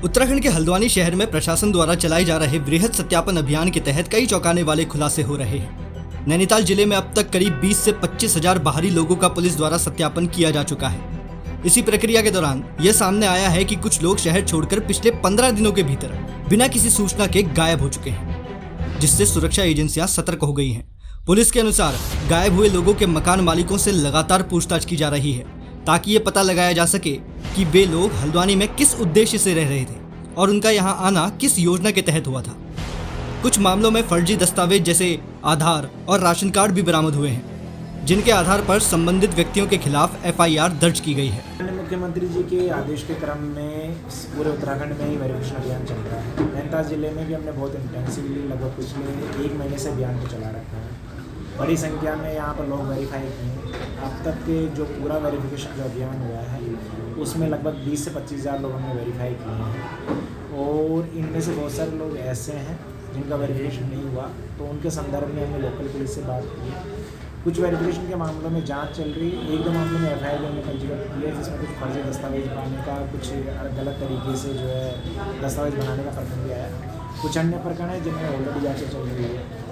उत्तराखंड के हल्द्वानी शहर में प्रशासन द्वारा चलाए जा रहे वृहद सत्यापन अभियान के तहत कई चौंकाने वाले खुलासे हो रहे हैं। नैनीताल जिले में अब तक करीब 20 से 25 हजार बाहरी लोगों का पुलिस द्वारा सत्यापन किया जा चुका है। इसी प्रक्रिया के दौरान यह सामने आया है कि कुछ लोग शहर छोड़कर पिछले 15 दिनों के भीतर बिना किसी सूचना के गायब हो चुके हैं, जिससे सुरक्षा एजेंसियां सतर्क हो गई हैं। पुलिस के अनुसार गायब हुए लोगों के मकान मालिकों से लगातार पूछताछ की जा रही है ताकि ये पता लगाया जा सके कि वे लोग हल्द्वानी में किस उद्देश्य से रह रहे थे और उनका यहाँ आना किस योजना के तहत हुआ था। कुछ मामलों में फर्जी दस्तावेज जैसे आधार और राशन कार्ड भी बरामद हुए हैं, जिनके आधार पर संबंधित व्यक्तियों के खिलाफ एफआईआर दर्ज की गई है। मुख्यमंत्री जी के आदेश के क्रम में पूरे उत्तराखंड में ही वेरिफिकेशन अभियान चल रहा है। नैनीताल जिले में भी हमने बहुत इंटेंसिवली लगभग पिछले 1 महीने से अभियान को चला रखा है। बड़ी संख्या में यहाँ पर लोग वेरीफाई किए। अब तक के जो पूरा वेरिफिकेशन जो अभियान हुआ है उसमें लगभग 20 से 25 हज़ार लोग हमने वेरीफाई किए हैं और इनमें से बहुत सारे लोग ऐसे हैं जिनका वेरिफिकेशन नहीं हुआ, तो उनके संदर्भ में हमने लोकल पुलिस से बात की है। कुछ वेरिफिकेशन के मामलों में जांच चल रही है। 1-2 मामलों में एफआईआर हमने पंजीकृत की है, जिसमें कुछ फर्जी दस्तावेज बनाने का, कुछ गलत तरीके से जो है दस्तावेज बनाने का प्रकरण भी आया है। कुछ अन्य प्रकरण है जिनमें ऑलरेडी जाँचें चल रही है।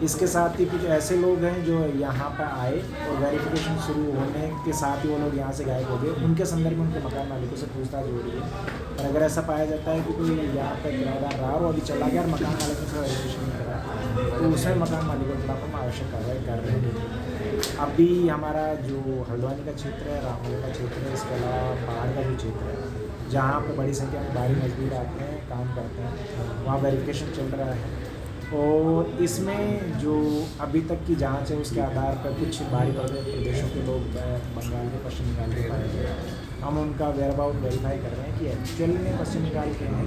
इसके साथ ही कुछ ऐसे लोग हैं जो यहाँ पर आए और वेरिफिकेशन शुरू होने के साथ ही वो लोग यहाँ से गायब हो गए। उनके संदर्भ में उनके मकान मालिकों से पूछताछ हो रही है और अगर ऐसा पाया जाता है कि कोई यहाँ पर किराएदार रहा और अभी चला गया और मकान मालिकों से वेरिफिकेशन नहीं करा, तो उसमें मकान मालिकों के खिलाफ हम आवश्यक कार्रवाई कर रहे हैं। अभी हमारा जो हल्द्वानी का क्षेत्र है, रामनगर का क्षेत्र है, इसके अलावा पहाड़ का जो क्षेत्र है जहाँ पर बड़ी संख्या में बाहरी मजदूर आते हैं, काम करते हैं, वहाँ वेरिफिकेशन चल रहा है। और इसमें जो अभी तक की जांच है उसके आधार पर कुछ बाहरी प्रदेशों के लोग बंगाल के, पश्चिम बंगाल के पाए गए। हम उनका वेयरअबाउट वेरीफाई कर रहे हैं कि एक्चुअल में पश्चिम बंगाल के हैं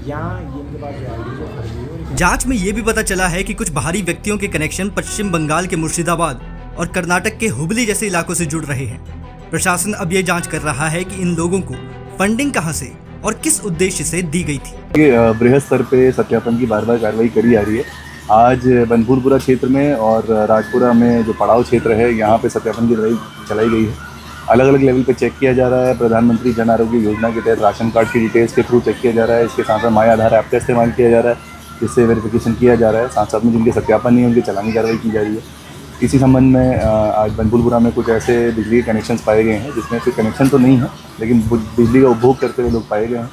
या इनके पास जो आईडी जो फर्जी हो। जांच में ये भी पता चला है कि कुछ बाहरी व्यक्तियों के कनेक्शन पश्चिम बंगाल के मुर्शिदाबाद और कर्नाटक के हुबली जैसे इलाकों से जुड़ रहे हैं। प्रशासन अब ये जाँच कर रहा है कि इन लोगों को फंडिंग कहाँ से और किस उद्देश्य से दी गई थी। बृहद स्तर पे सत्यापन की बार बार कार्रवाई करी जा रही है। आज बनपुरपुरा क्षेत्र में और राजपुरा में जो पड़ाव क्षेत्र है, यहाँ पे सत्यापन की लड़ाई चलाई गई है। अलग अलग लेवल पे चेक किया जा रहा है। प्रधानमंत्री जन आरोग्य योजना के तहत राशन कार्ड की डिटेल्स के थ्रू चेक किया जा रहा है। इसके साथ साथ माय आधार ऐप का इस्तेमाल किया जा रहा है, जिससे वेरिफिकेशन किया जा रहा है। साथ साथ में जिनके सत्यापन नहीं है उनकी चालानी कार्रवाई की जा रही है। इसी संबंध में आज बनपुरपुरा में कुछ ऐसे बिजली के कनेक्शंस पाए गए हैं जिसमें कोई कनेक्शन तो नहीं है, लेकिन बिजली का उपभोग करते हुए लोग पाए गए हैं।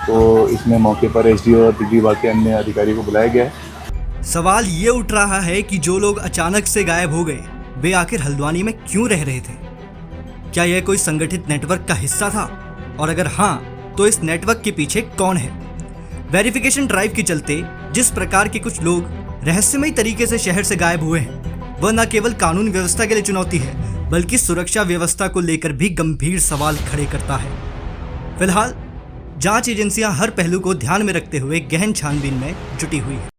तो इसमें मौके पर एसडीओ और बिजली विभाग के अन्य अधिकारियों को बुलाया गया है। सवाल ये उठ रहा है कि जो लोग अचानक से गायब हो गए, वे आखिर हल्द्वानी में क्यों रह रहे थे? क्या यह कोई संगठित नेटवर्क का हिस्सा था? और अगर हाँ, तो इस नेटवर्क के पीछे कौन है? वेरिफिकेशन ड्राइव के चलते जिस प्रकार के कुछ लोग रहस्यमयी तरीके से शहर से गायब हुए हैं, वह न केवल कानून व्यवस्था के लिए चुनौती है, बल्कि सुरक्षा व्यवस्था को लेकर भी गंभीर सवाल खड़े करता है। फिलहाल जांच एजेंसियां हर पहलू को ध्यान में रखते हुए गहन छानबीन में जुटी हुई है।